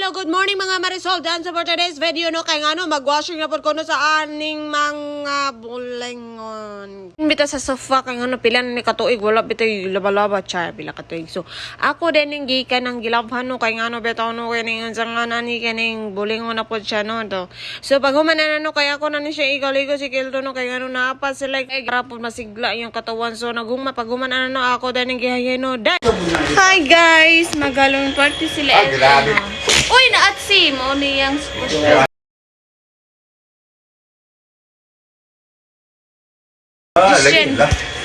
Hello, good morning mga Marisol. Dan sa for today's video no kay ngano magwashing na pud ko no sa aning mga bulengon. Bita sa sofa kay ngano pila ni katuig wala bitay laba-laba cha pila katuig. So ako din ning gikan nang gilabhan no kay ngano bitaw no kay ning unsang ani kaning bulengon na pud siya no to. So pag human na no kay ako na ni siya igaligo si Kildo no kay ngano naapa sila kay para pud masigla yung katawan. So naguma pag human na no ako din ning gihayen no. Hi guys, magalong party sila. Uy, naatsi mo niyang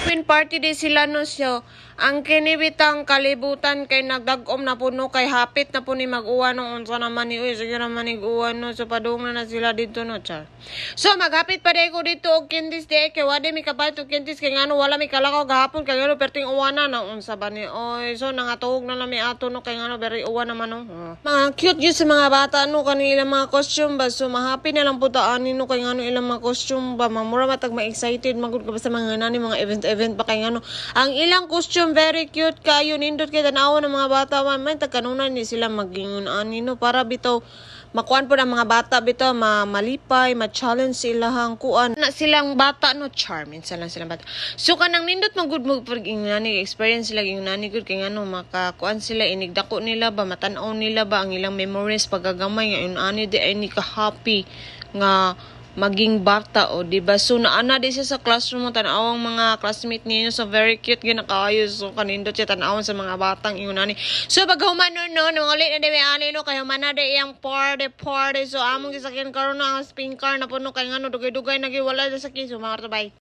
Queen party di sila no siya. Ang kinibitang kalibutan kay nagdagom na puno kay hapit na po ni mag-uwan no unsa naman ni uy sige naman ni uwan no so padung na sila dito no char. So maghapit pa day ko dito og kindis di kay wade mi kabay to kindis kay ngano wala mi kalakaw gahapon kay ngano perting uwana na unsa ba ni oy so nangatuog na mi ato no kay ngano very uwan naman no. Mga cute yun sa mga bata no kanila mga costume ba so mahappy na lang putaan no kay ngano ilang mga costume ba mamura matag ma-excited magud ka ba sa mga nani mga event pa kay ngano ang ilang costume very cute kayo nindot kay tanaw ng mga bata man tagkanunan ni sila magingon ani no para bitaw makuan po ng mga bata bitaw malipay ma-challenge sila hang kuan na silang bata no charming sila silang bata so kanang nindot man good mo pag ingani experience sila yung nani good kay ngano makakuan sila inigdako nila ba matan-aw nila ba ang ilang memories pagagamay ngayon ani di ay ni ka happy nga maging bata o diba so naana di siya sa classroom mo tanawang mga classmate niyo so very cute ginakaayo so kanindot siya tanawon sa mga batang ingunani so pag human no ulit na di ani no kay human na di iyang party so among gisakyan karon na ang spin car na puno kay ngano dugay-dugay nagiwala sa sakyan so mga bye.